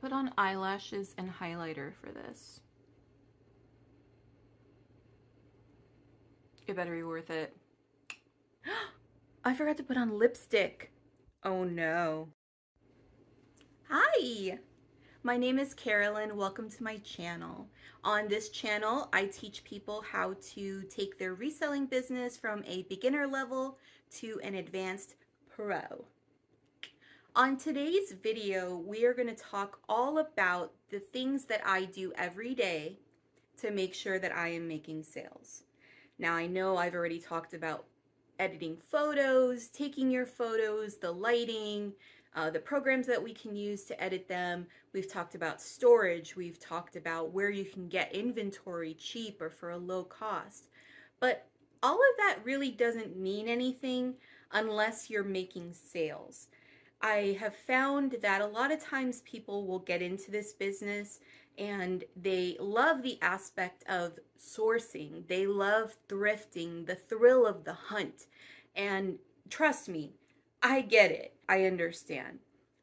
put on eyelashes and highlighter for this. It better be worth it. I forgot to put on lipstick. Oh no. Hi, my name is Carolyn. Welcome to my channel. On this channel, I teach people how to take their reselling business from a beginner level to an advanced pro. On today's video, we are going to talk all about the things that I do every day to make sure that I am making sales. Now, I know I've already talked about editing photos, taking your photos, the lighting, the programs that we can use to edit them. We've talked about storage. We've talked about where you can get inventory cheap or for a low cost. But all of that really doesn't mean anything unless you're making sales. I have found that a lot of times people will get into this business and they love the aspect of sourcing. They love thrifting, the thrill of the hunt. And trust me, I get it. I understand.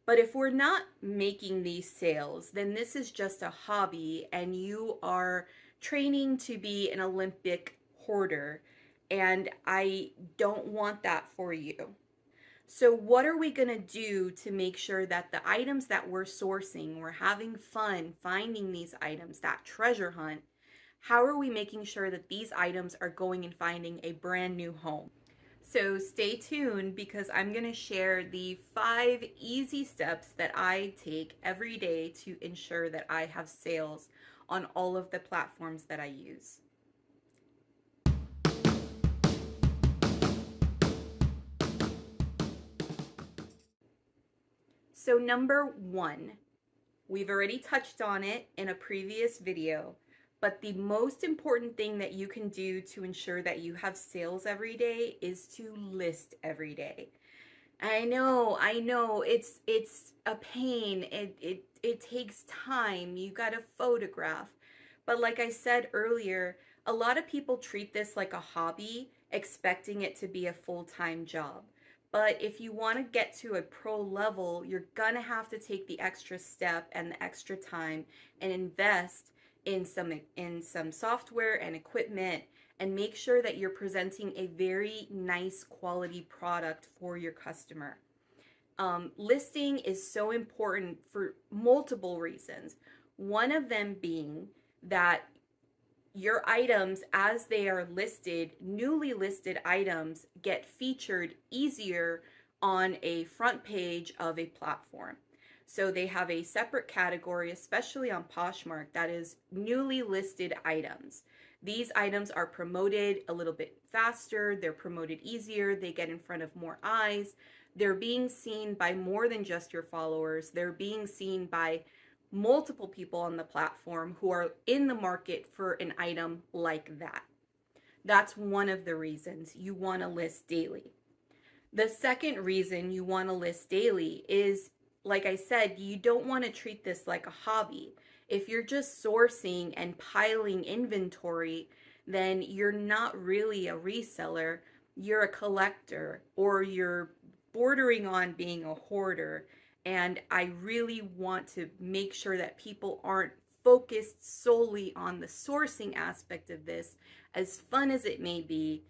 But if we're not making these sales, then this is just a hobby and you are training to be an Olympic hoarder. And I don't want that for you. So what are we going to do to make sure that the items that we're sourcing, we're having fun finding these items, that treasure hunt, how are we making sure that these items are going and finding a brand new home? So stay tuned because I'm going to share the 5 easy steps that I take every day to ensure that I have sales on all of the platforms that I use. So number 1, we've already touched on it in a previous video, but the most important thing that you can do to ensure that you have sales every day is to list every day. I know, it's a pain. It takes time. You got to photograph. But like I said earlier, a lot of people treat this like a hobby, expecting it to be a full-time job. But if you want to get to a pro level, you're going to have to take the extra step and the extra time and invest in some software and equipment and make sure that you're presenting a very nice quality product for your customer. Listing is so important for multiple reasons. One of them being that your items, as they are listed, newly listed items get featured easier on a front page of a platform. So they have a separate category, especially on Poshmark, that is newly listed items. These items are promoted a little bit faster, they're promoted easier, they get in front of more eyes, they're being seen by more than just your followers, they're being seen by multiple people on the platform who are in the market for an item like that. That's one of the reasons you want to list daily. The second reason you want to list daily is, like I said, you don't want to treat this like a hobby. If you're just sourcing and piling inventory, then you're not really a reseller, you're a collector, or you're bordering on being a hoarder. And I really want to make sure that people aren't focused solely on the sourcing aspect of this. As fun as it may be,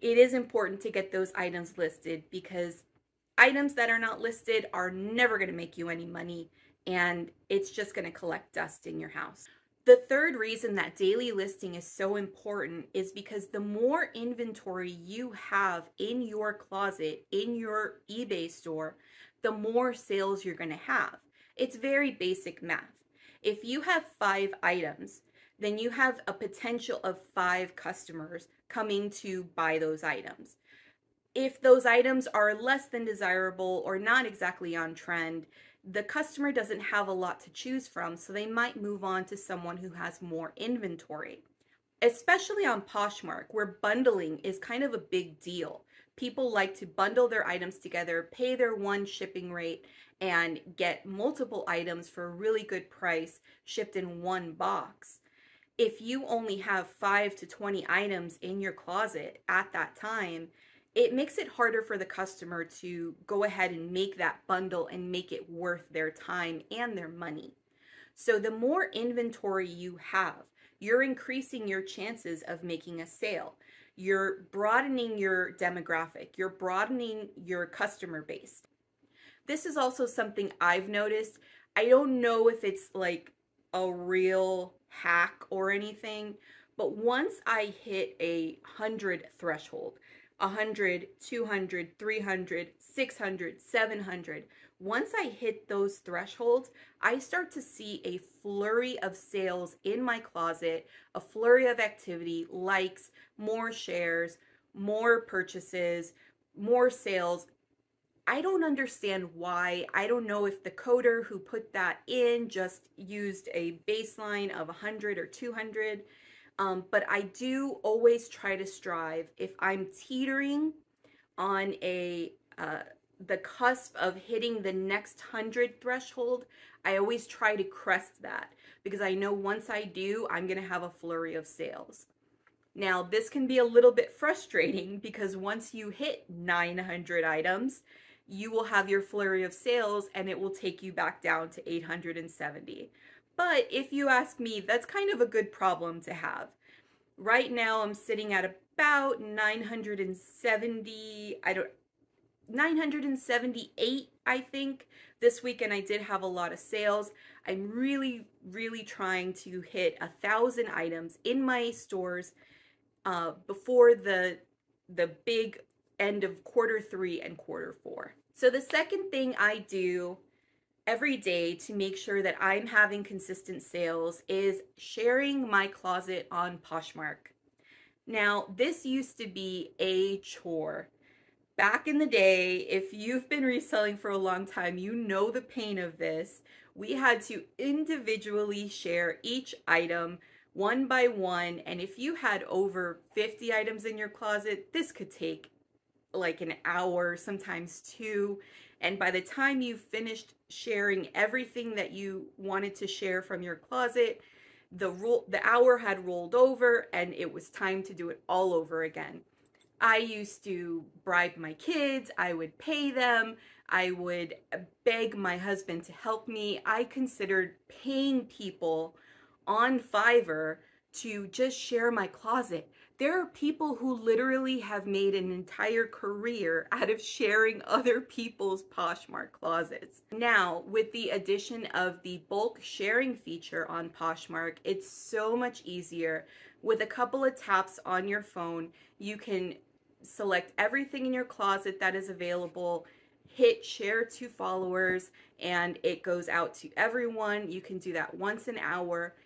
it is important to get those items listed because items that are not listed are never going to make you any money and it's just going to collect dust in your house. The third reason that daily listing is so important is because the more inventory you have in your closet, in your eBay store, the more sales you're going to have. It's very basic math. If you have 5 items, then you have a potential of 5 customers coming to buy those items. If those items are less than desirable or not exactly on trend, the customer doesn't have a lot to choose from, so they might move on to someone who has more inventory. Especially on Poshmark, where bundling is kind of a big deal. People like to bundle their items together, pay their one shipping rate, and get multiple items for a really good price shipped in one box. If you only have 5 to 20 items in your closet at that time, it makes it harder for the customer to go ahead and make that bundle and make it worth their time and their money. So the more inventory you have, you're increasing your chances of making a sale. You're broadening your demographic. You're broadening your customer base. This is also something I've noticed. I don't know if it's like a real hack or anything, but once I hit a 100 threshold, 100, 200, 300, 600, 700, once I hit those thresholds, I start to see a flurry of sales in my closet, a flurry of activity, likes, more shares, more purchases, more sales. I don't understand why. I don't know if the coder who put that in just used a baseline of 100 or 200. But I do always try to strive, if I'm teetering on the cusp of hitting the next 100 threshold, I always try to crest that, because I know once I do, I'm going to have a flurry of sales. Now, this can be a little bit frustrating because once you hit 900 items, you will have your flurry of sales and it will take you back down to 870. But if you ask me, that's kind of a good problem to have. Right now I'm sitting at about 978, I think, this weekend. I did have a lot of sales. I'm really trying to hit 1,000 items in my stores before the big end of Q3 and Q4. So the second thing I do every day to make sure that I'm having consistent sales is sharing my closet on Poshmark. Now, this used to be a chore. Back in the day, if you've been reselling for a long time, you know the pain of this. We had to individually share each item one by one, and if you had over 50 items in your closet, this could take like an hour, sometimes two. And by the time you finished sharing everything that you wanted to share from your closet, the hour had rolled over and it was time to do it all over again. I used to bribe my kids, I would pay them, I would beg my husband to help me. I considered paying people on Fiverr to just share my closet. There are people who literally have made an entire career out of sharing other people's Poshmark closets. Now, with the addition of the bulk sharing feature on Poshmark, it's so much easier. With a couple of taps on your phone, you can select everything in your closet that is available, hit share to followers, and it goes out to everyone. You can do that once an hour.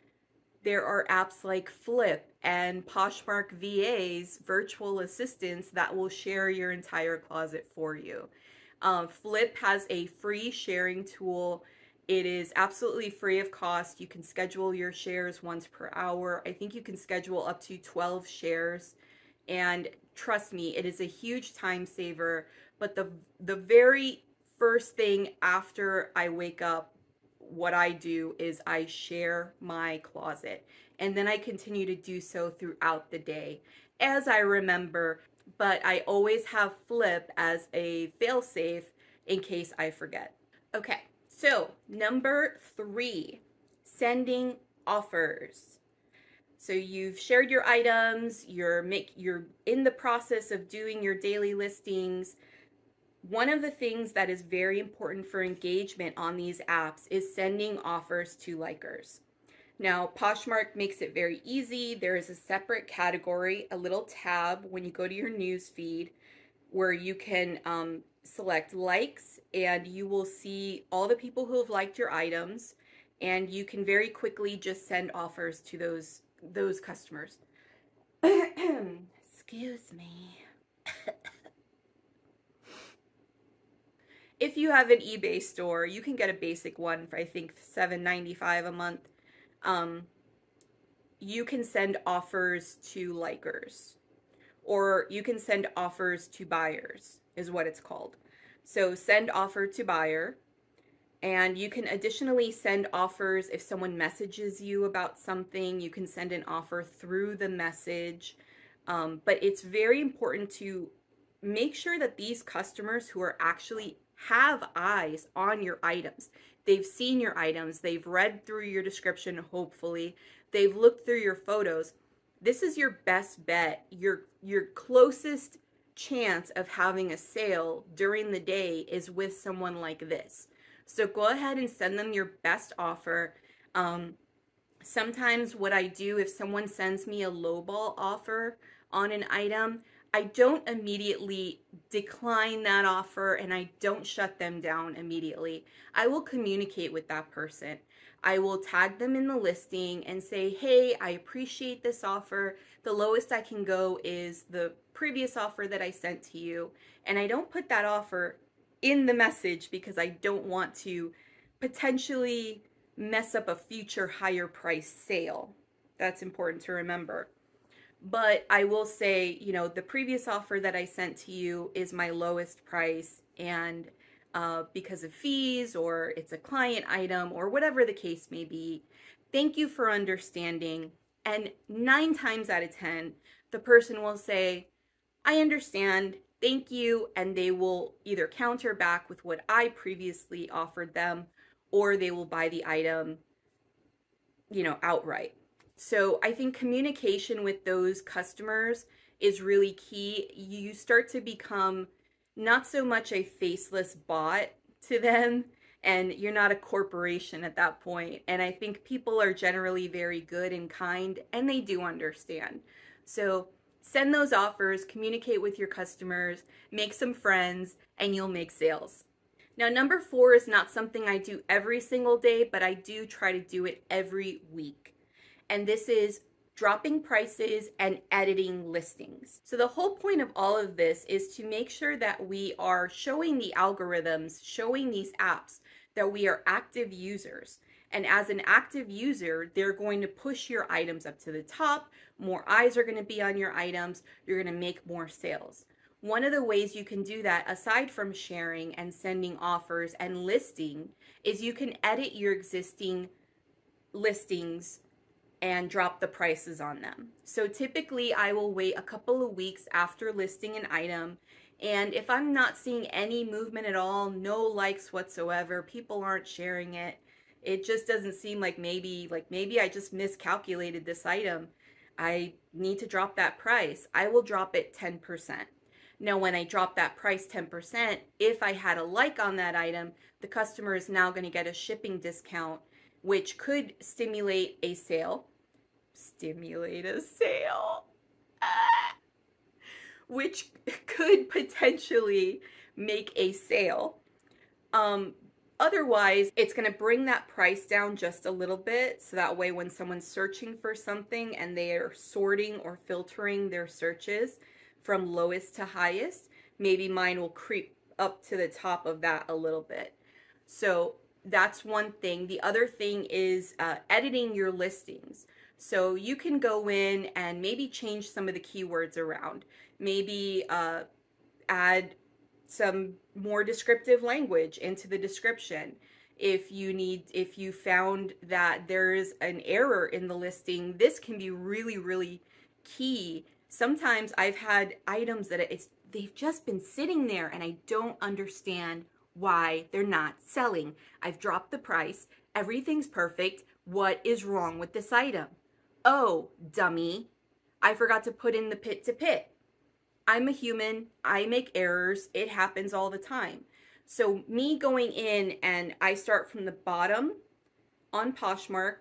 There are apps like Flip and Poshmark VAs, virtual assistants, that will share your entire closet for you. Flip has a free sharing tool. It is absolutely free of cost. You can schedule your shares once per hour. I think you can schedule up to 12 shares. And trust me, it is a huge time saver. But the very first thing after I wake up, what I do is I share my closet, and then I continue to do so throughout the day as I remember, but I always have Flip as a fail-safe in case I forget. Okay, so number 3, sending offers. So you've shared your items, you're in the process of doing your daily listings. One of the things that is very important for engagement on these apps is sending offers to likers. Now, Poshmark makes it very easy. There is a separate category, a little tab when you go to your news feed, where you can select likes, and you will see all the people who have liked your items, and you can very quickly just send offers to those customers. Excuse me. If you have an eBay store, you can get a basic one for, I think, $7.95 a month. You can send offers to likers, or you can send offers to buyers, is what it's called. So send offer to buyer, and you can additionally send offers if someone messages you about something. You can send an offer through the message, but it's very important to make sure that these customers who are actually have eyes on your items, they've seen your items, they've read through your description, hopefully, they've looked through your photos. This is your best bet, your closest chance of having a sale during the day is with someone like this. So go ahead and send them your best offer. Sometimes what I do, if someone sends me a lowball offer on an item, I don't immediately decline that offer and I don't shut them down immediately. I will communicate with that person. I will tag them in the listing and say, hey, I appreciate this offer. The lowest I can go is the previous offer that I sent to you. And I don't put that offer in the message because I don't want to potentially mess up a future higher price sale. That's important to remember. But I will say, you know, the previous offer that I sent to you is my lowest price, and because of fees, or it's a client item, or whatever the case may be, thank you for understanding. And 9 times out of 10, the person will say, I understand, thank you, and they will either counter back with what I previously offered them, or they will buy the item, you know, outright. So I think communication with those customers is really key. You start to become not so much a faceless bot to them, and you're not a corporation at that point. And I think people are generally very good and kind, and they do understand. So send those offers, communicate with your customers, make some friends, and you'll make sales. Now, number 4 is not something I do every single day, but I do try to do it every week. And this is dropping prices and editing listings. So the whole point of all of this is to make sure that we are showing the algorithms, showing these apps that we are active users. And as an active user, they're going to push your items up to the top. More eyes are going to be on your items. You're going to make more sales. One of the ways you can do that, aside from sharing and sending offers and listing, is you can edit your existing listings and drop the prices on them. So typically I will wait a couple of weeks after listing an item, and if I'm not seeing any movement at all, no likes whatsoever, people aren't sharing it, it just doesn't seem like maybe I just miscalculated this item, I need to drop that price, I will drop it 10%. Now when I drop that price 10%, if I had a like on that item, the customer is now going to get a shipping discount, which could stimulate a sale. Which could potentially make a sale. Otherwise, it's going to bring that price down just a little bit, so that way when someone's searching for something and they are sorting or filtering their searches from lowest to highest, maybe mine will creep up to the top of that a little bit. So that's one thing. The other thing is editing your listings. So you can go in and maybe change some of the keywords around. Maybe add some more descriptive language into the description. If you found that there's an error in the listing, this can be really, really key. Sometimes I've had items that they've just been sitting there and I don't understand why they're not selling. I've dropped the price, everything's perfect, what is wrong with this item? Oh, dummy, I forgot to put in the pit to pit. I'm a human, I make errors, it happens all the time. So me going in and I start from the bottom on Poshmark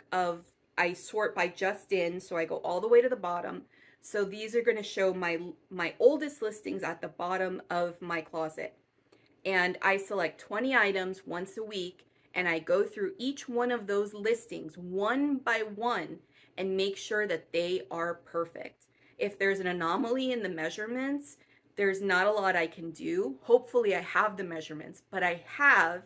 I sort by just in, so I go all the way to the bottom. So these are going to show my oldest listings at the bottom of my closet. And I select 20 items once a week, and I go through each one of those listings one by one and make sure that they are perfect. If there's an anomaly in the measurements, there's not a lot I can do. Hopefully I have the measurements, but I have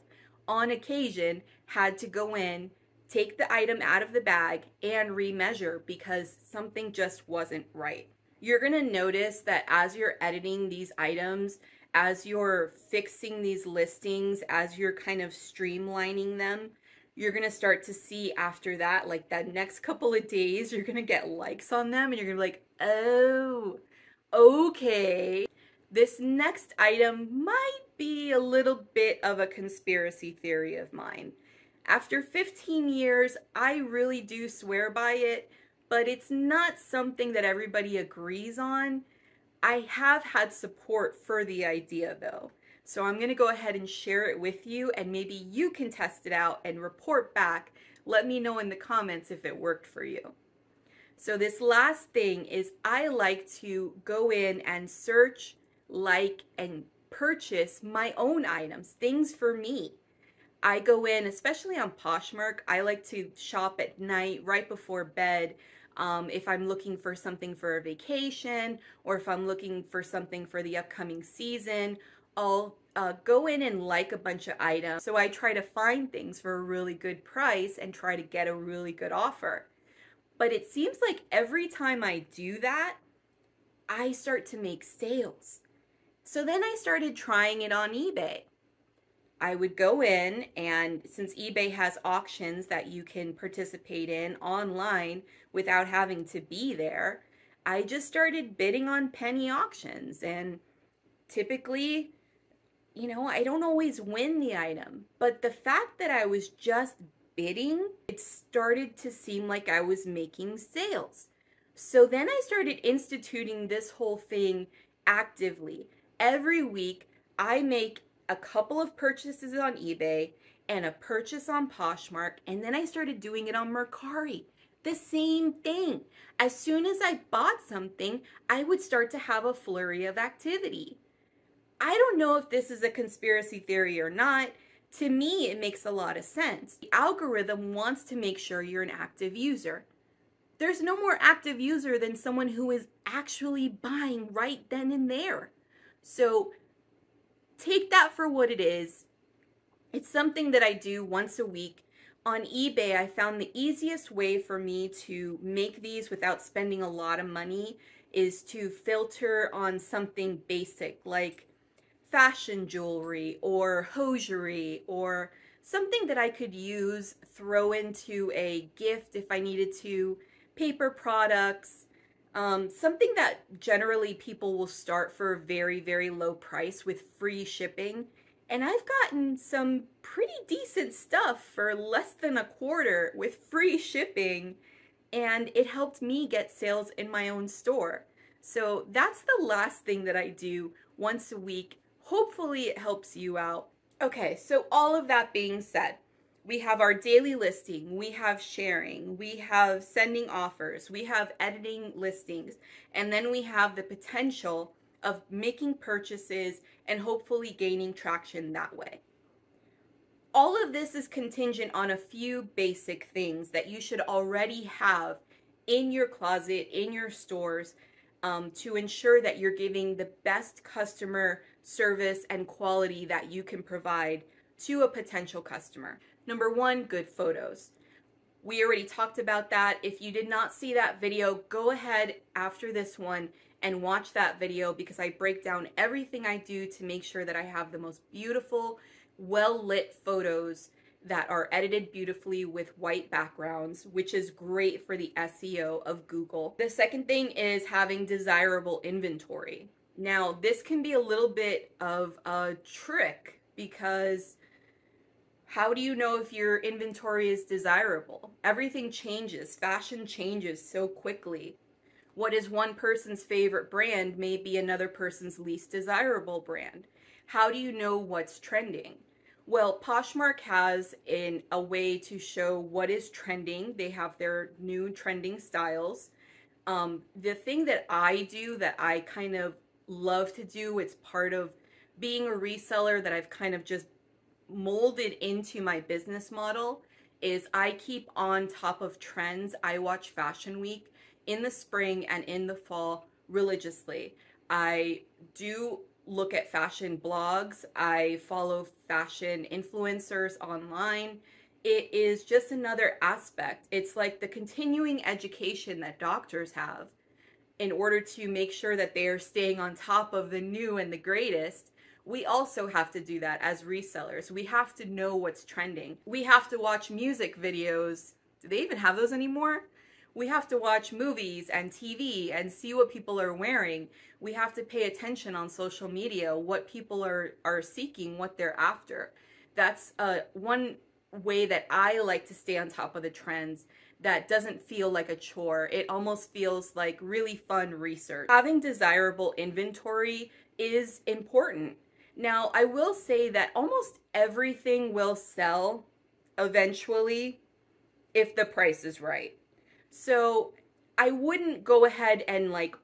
on occasion had to go in, take the item out of the bag and remeasure because something just wasn't right. You're gonna notice that as you're editing these items, as you're fixing these listings, as you're kind of streamlining them, you're gonna start to see after that, like that next couple of days, you're gonna get likes on them and you're gonna be like, oh, okay. This next item might be a little bit of a conspiracy theory of mine. After 15 years, I really do swear by it, but it's not something that everybody agrees on. I have had support for the idea though. So I'm going to go ahead and share it with you, and maybe you can test it out and report back. Let me know in the comments if it worked for you. So this last thing is I like to go in and search, like, and purchase my own items, things for me. I go in, especially on Poshmark, I like to shop at night right before bed. If I'm looking for something for a vacation, or if I'm looking for something for the upcoming season, I'll go in and like a bunch of items. So I try to find things for a really good price and try to get a really good offer. But it seems like every time I do that, I start to make sales. So then I started trying it on eBay. I would go in, and since eBay has auctions that you can participate in online without having to be there, I just started bidding on penny auctions. And typically, you know, I don't always win the item, but the fact that I was just bidding, it started to seem like I was making sales. So then I started instituting this whole thing actively. Every week, I make a couple of purchases on eBay and a purchase on Poshmark, and then I started doing it on Mercari. The same thing. As soon as I bought something, I would start to have a flurry of activity. I don't know if this is a conspiracy theory or not. To me, it makes a lot of sense. The algorithm wants to make sure you're an active user. There's no more active user than someone who is actually buying right then and there. So take that for what it is. It's something that I do once a week. On eBay, I found the easiest way for me to make these without spending a lot of money is to filter on something basic like fashion jewelry or hosiery, or something that I could use, throw into a gift if I needed to, paper products, something that generally people will start for a very, very low price with free shipping. And I've gotten some pretty decent stuff for less than a quarter with free shipping, and it helped me get sales in my own store. So that's the last thing that I do once a week. Hopefully it helps you out. Okay, so all of that being said, we have our daily listing, we have sharing, we have sending offers, we have editing listings, and then we have the potential of making purchases and hopefully gaining traction that way. All of this is contingent on a few basic things that you should already have in your closet, in your stores, to ensure that you're giving the best customer service and quality that you can provide to a potential customer. Number one, good photos. We already talked about that. If you did not see that video, go ahead after this one and watch that video, because I break down everything I do to make sure that I have the most beautiful, well-lit photos that are edited beautifully with white backgrounds, which is great for the SEO of Google. The second thing is having desirable inventory. Now, this can be a little bit of a trick, because how do you know if your inventory is desirable? Everything changes. Fashion changes so quickly. What is one person's favorite brand may be another person's least desirable brand. How do you know what's trending? Well, Poshmark has a way to show what is trending. They have their new trending styles. The thing that I do that I kind of love to do, it's part of being a reseller that I've kind of just molded into my business model, is I keep on top of trends. I watch Fashion Week in the spring and in the fall religiously. I do look at fashion blogs. I follow fashion influencers online. It is just another aspect. It's like the continuing education that doctors have in order to make sure that they are staying on top of the new and the greatest. We also have to do that as resellers. We have to know what's trending. We have to watch music videos. Do they even have those anymore? We have to watch movies and TV and see what people are wearing. We have to pay attention on social media, what people are seeking, what they're after. That's one way that I like to stay on top of the trends that doesn't feel like a chore. It almost feels like really fun research. Having desirable inventory is important. Now, I will say that almost everything will sell eventually if the price is right. So I wouldn't go ahead and like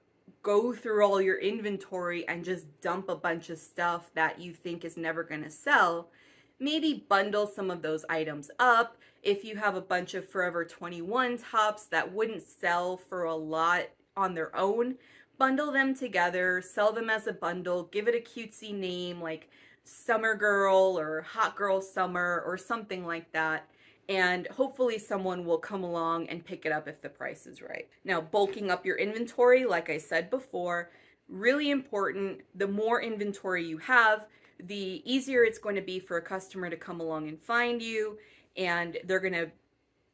go through all your inventory and just dump a bunch of stuff that you think is never going to sell. Maybe bundle some of those items up. If you have a bunch of Forever 21 tops that wouldn't sell for a lot on their own, bundle them together, sell them as a bundle, give it a cutesy name like Summer Girl or Hot Girl Summer or something like that. And hopefully someone will come along and pick it up if the price is right. Now, bulking up your inventory, like I said before, really important. The more inventory you have, the easier it's going to be for a customer to come along and find you, and they're going to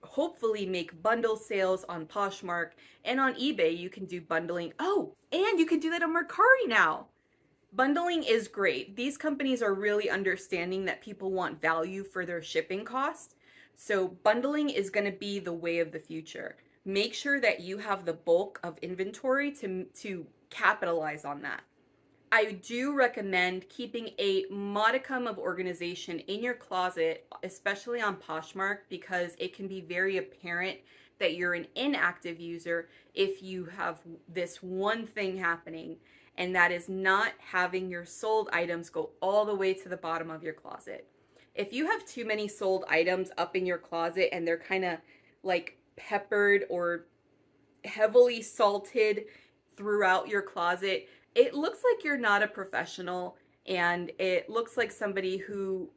hopefully make bundle sales on Poshmark, and on eBay you can do bundling. Oh, and you can do that on Mercari now. Bundling is great. These companies are really understanding that people want value for their shipping cost. So bundling is going to be the way of the future. Make sure that you have the bulk of inventory to capitalize on that. I do recommend keeping a modicum of organization in your closet, especially on Poshmark, because it can be very apparent that you're an inactive user if you have this one thing happening, and that is not having your sold items go all the way to the bottom of your closet. If you have too many sold items up in your closet and they're kind of like peppered or heavily salted throughout your closet, it looks like you're not a professional, and it looks like somebody who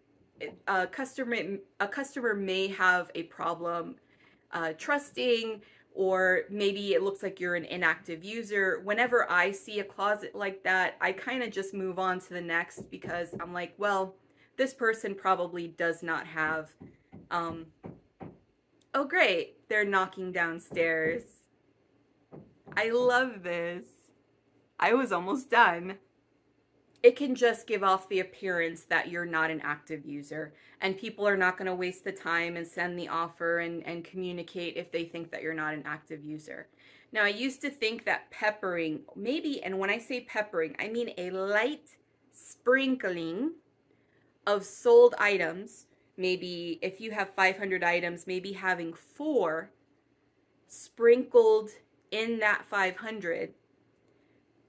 a customer may have a problem trusting, or maybe it looks like you're an inactive user. Whenever I see a closet like that, I kind of just move on to the next, because I'm like, well, this person probably does not have, oh great, they're knocking downstairs. I love this. I was almost done. It can just give off the appearance that you're not an active user, and people are not going to waste the time and send the offer and communicate if they think that you're not an active user. Now, I used to think that peppering, maybe, and when I say peppering, I mean a light sprinkling of sold items. Maybe if you have 500 items, maybe having 4 sprinkled in that 500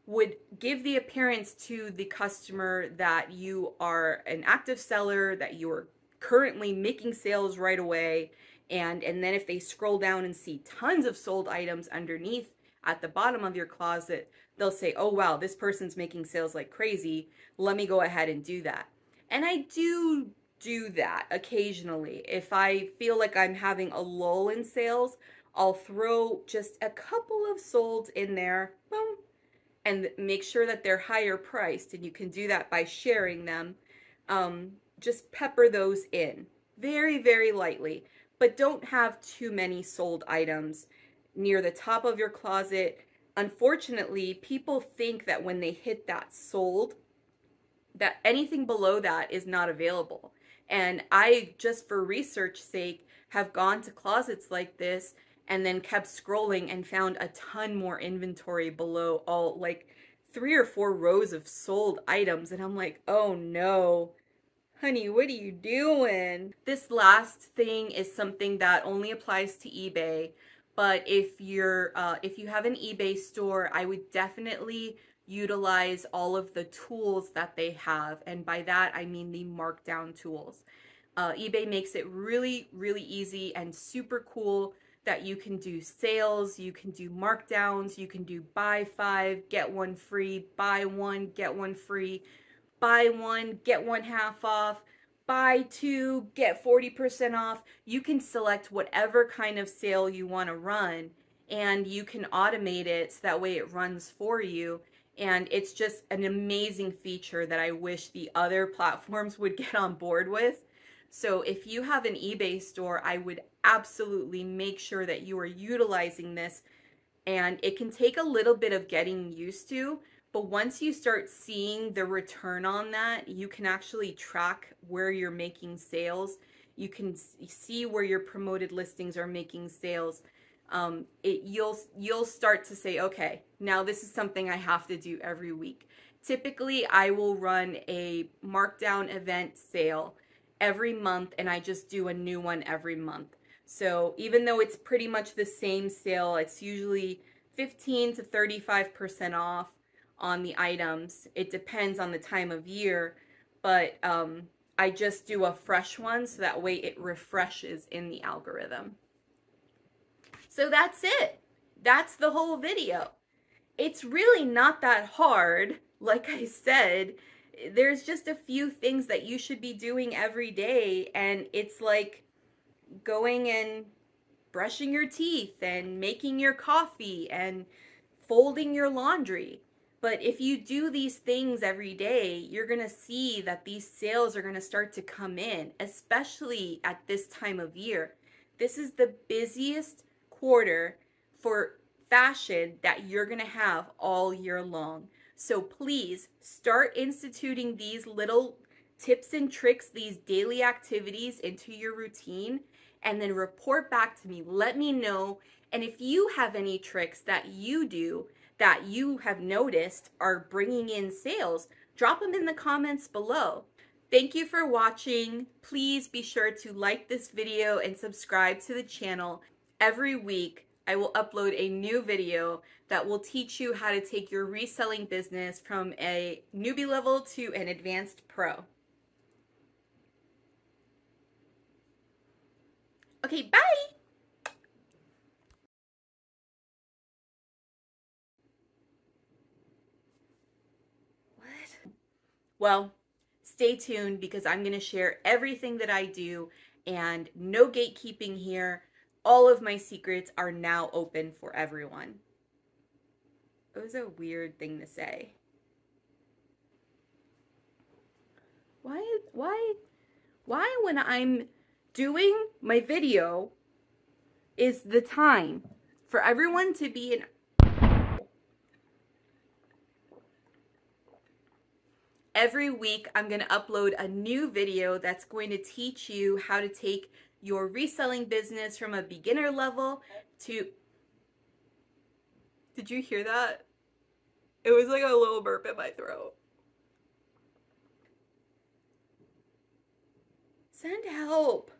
would give the appearance to the customer that you are an active seller, that you are currently making sales right away. And then if they scroll down and see tons of sold items underneath at the bottom of your closet, they'll say, oh wow, this person's making sales like crazy. Let me go ahead and do that. And I do that occasionally. If I feel like I'm having a lull in sales, I'll throw just a couple of solds in there, boom, and make sure that they're higher priced, and you can do that by sharing them. Just pepper those in very, very lightly, but don't have too many sold items near the top of your closet. Unfortunately, people think that when they hit that sold, that anything below that is not available. And I, just for research sake, have gone to closets like this and then kept scrolling and found a ton more inventory below, all like 3 or 4 rows of sold items. And I'm like, oh no, honey, what are you doing? This last thing is something that only applies to eBay. But if you have an eBay store, I would definitely utilize all of the tools that they have. And by that, I mean the markdown tools. eBay makes it really, really easy and super cool that you can do sales, you can do markdowns, you can do buy 5, get 1 free, buy 1, get 1 free, buy 1, get 1 half off, buy 2, get 40% off. You can select whatever kind of sale you want to run, and you can automate it so that way it runs for you. And it's just an amazing feature that I wish the other platforms would get on board with. So if you have an eBay store, I would absolutely make sure that you are utilizing this. And it can take a little bit of getting used to, but once you start seeing the return on that, you can actually track where you're making sales. You can see where your promoted listings are making sales. You'll start to say, okay, now this is something I have to do every week. Typically, I will run a markdown event sale every month, and I just do a new one every month. So even though it's pretty much the same sale, it's usually 15 to 35% off on the items. It depends on the time of year, but I just do a fresh one so that way it refreshes in the algorithm. So that's it. That's the whole video. It's really not that hard. Like I said, there's just a few things that you should be doing every day, and it's like going and brushing your teeth and making your coffee and folding your laundry. But if you do these things every day, you're going to see that these sales are going to start to come in, especially at this time of year. This is the busiest quarter for fashion that you're going to have all year long. So please start instituting these little tips and tricks, these daily activities into your routine, and then report back to me. Let me know. And if you have any tricks that you do that you have noticed are bringing in sales, drop them in the comments below. Thank you for watching. Please be sure to like this video and subscribe to the channel. Every week, I will upload a new video that will teach you how to take your reselling business from a newbie level to an advanced pro. Okay, bye! What? Well, stay tuned because I'm going to share everything that I do, and no gatekeeping here. All of my secrets are now open for everyone. It was a weird thing to say. Why when I'm doing my video is the time for everyone to be in... Every week, I'm going to upload a new video that's going to teach you how to take your reselling business from a beginner level to... Did you hear that? It was like a little burp in my throat. Send help.